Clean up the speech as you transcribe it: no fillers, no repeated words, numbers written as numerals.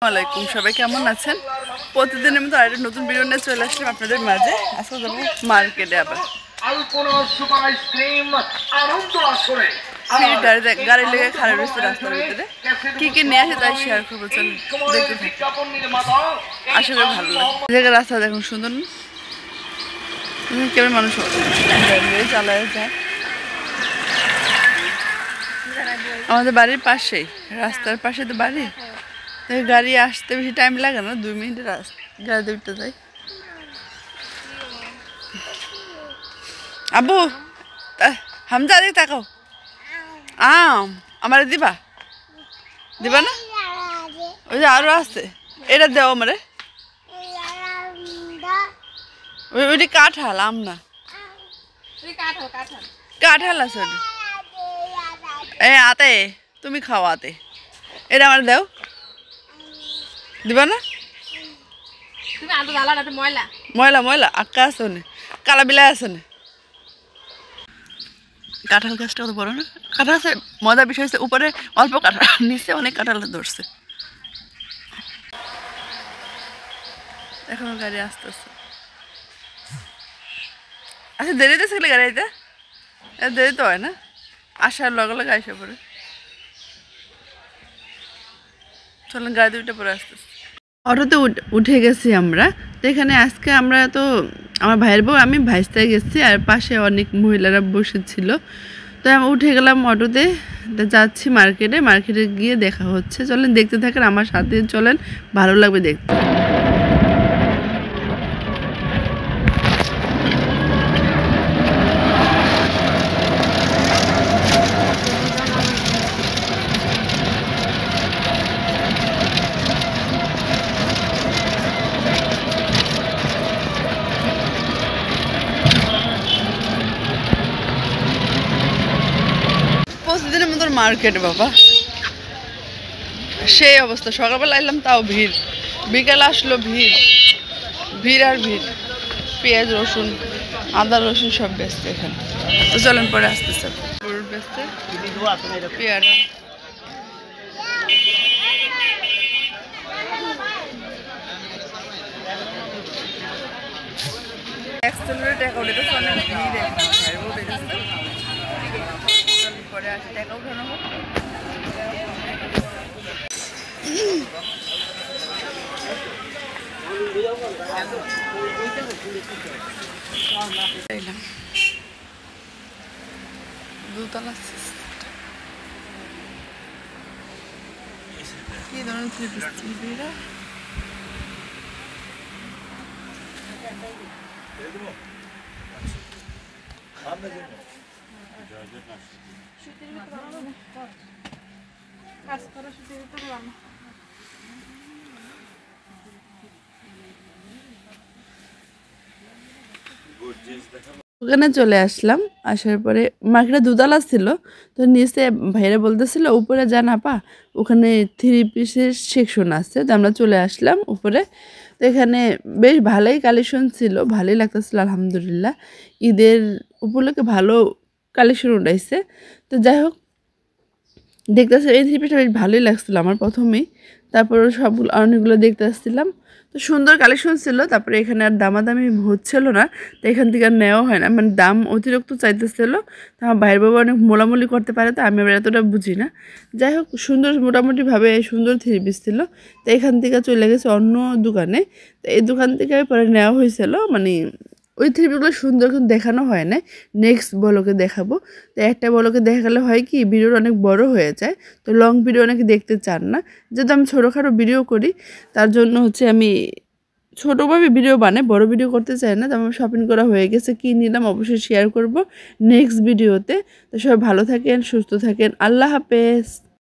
আসসালামাইকুম সবাই কেমন আছেন? প্রতিদিনের মতো আরেকটা নতুন ভিডিও নিয়ে চলে আসলাম আপনাদের মাঝে। আজকে যাবো মার্কেটে আবার। গাড়ি লেগে খারাপ রয়েছে রাস্তার ভিতরে। কি কি নিয়ে আসে তাই শেয়ার করবো, চল দেখতে থাকি। আশা করি ভালো লাগে। জায়গায় রাস্তা দেখুন সুন্দর না? কেমন মানুষ চালায় যায়। আমাদের বাড়ির পাশেই, রাস্তার পাশে তো বাড়ি। গাড়ি আসতে বেশি টাইম লাগে না, 2 মিনিটের রাস্তা গাড়িতে উঠতে যাই। আব্বু হামজা দিকে তাকাও। আমার দিবা দিবা না? ওই যে আরো আছে, এটা দেও আমারে। ওইটি কাঁঠাল, আম না, কাঁঠাল আছে ওটি। আতে তুমি খাও, আতে এটা আমার দেও। দিবা না? ময়লা ময়লা আক্কা আছে না, কালা বিলাই আছে না। কাঁঠাল গাছটা কত বড় না? কাঁঠাল আছে। মজার বিষয় হচ্ছে উপরে অল্প কাঁঠাল, নিচে অনেক কাঁঠাল ধরছে। এখনো গাড়ি আসতেছে। আচ্ছা দেরিতে থাকলে গাড়িতে দেরি তো হয় না, আসার লগে লগে আসে পরে। চলেন গাড়িতে উঠে পরে আসতেছে। অটোতে উঠে গেছি আমরা। তো এখানে আজকে আমরা তো আমার ভাইয়ের বউ আমি ভাইস্তায় গেছি, আর পাশে অনেক মহিলারা বসেছিল। তো আমি উঠে গেলাম অটোতে, যাচ্ছি মার্কেটে। মার্কেটে গিয়ে দেখা হচ্ছে। চলেন দেখতে থাকেন, আমার সাথে চলেন, ভালো লাগবে দেখতে। প্রতিদিনের মতো মার্কেট বাবা, সেই অবস্থা। সকালবেলা এলাম তাও ভিড়, বিকেল আসলো ভিড়, ভিড় আর ভিড়। পেঁয়াজ রসুন আদা রসুন সব বেচতে এখানে। তো চলেন পরে আসতেছে বেচতে পেয়ারা। পরে আসে টাকা উঠানো হোক। দুতলা কি ধরনের থ্রিপিস? ওখানে চলে আসলাম। আসার পরে মার্কেটে দুতলা ছিল, তো নিচে ভাইরা বলতেছিল উপরে যান আপা, ওখানে 3 পিসের সেকশন আছে। তো আমরা চলে আসলাম উপরে। তো এখানে বেশ ভালোই কালেকশন ছিল, ভালোই লাগতেছিল আলহামদুলিল্লাহ। ঈদের উপলক্ষে ভালো কালেকশন উঠাইছে। তো যাই হোক, দেখতেছি এই 3 পিসটা বেশ ভালোই লাগছিলো আমার প্রথমেই। তারপর সবগুলো অনেকগুলো দেখতে আসছিলাম, তো সুন্দর কালেকশন ছিল। তারপরে এখানে আর দামাদামি হচ্ছিল না, তো এখান থেকে আর নেওয়া হয় না, মানে দাম অতিরিক্ত চাইতেছিল। তো আমার ভাইয়ের বাবা অনেক মোলামুলি করতে পারে, তো আমি আবার এতটা বুঝি না। যাই হোক, সুন্দর মোটামুটিভাবে সুন্দর 3 পিস ছিল। তো এখান থেকে চলে গেছে অন্য দোকানে। তো এই দোকান থেকে পরে নেওয়া হয়েছিল, মানে ওই 3 পিসগুলো সুন্দর কিন্তু দেখানো হয় না। নেক্সট বলকে দেখাবো। তো একটা বলকে দেখালে হয় কি, ভিডিওটা অনেক বড় হয়ে যায়। তো লং ভিডিও অনেকে দেখতে চান না, যেহেতু আমি ছোটোখাটো ভিডিও করি, তার জন্য হচ্ছে আমি ছোটোভাবে ভিডিও বানাই, বড় ভিডিও করতে চাই না। তো আমার শপিং করা হয়ে গেছে, কী নিলাম অবশ্যই শেয়ার করব নেক্সট ভিডিওতে। তো সবাই ভালো থাকেন, সুস্থ থাকেন, আল্লাহ হাফেজ।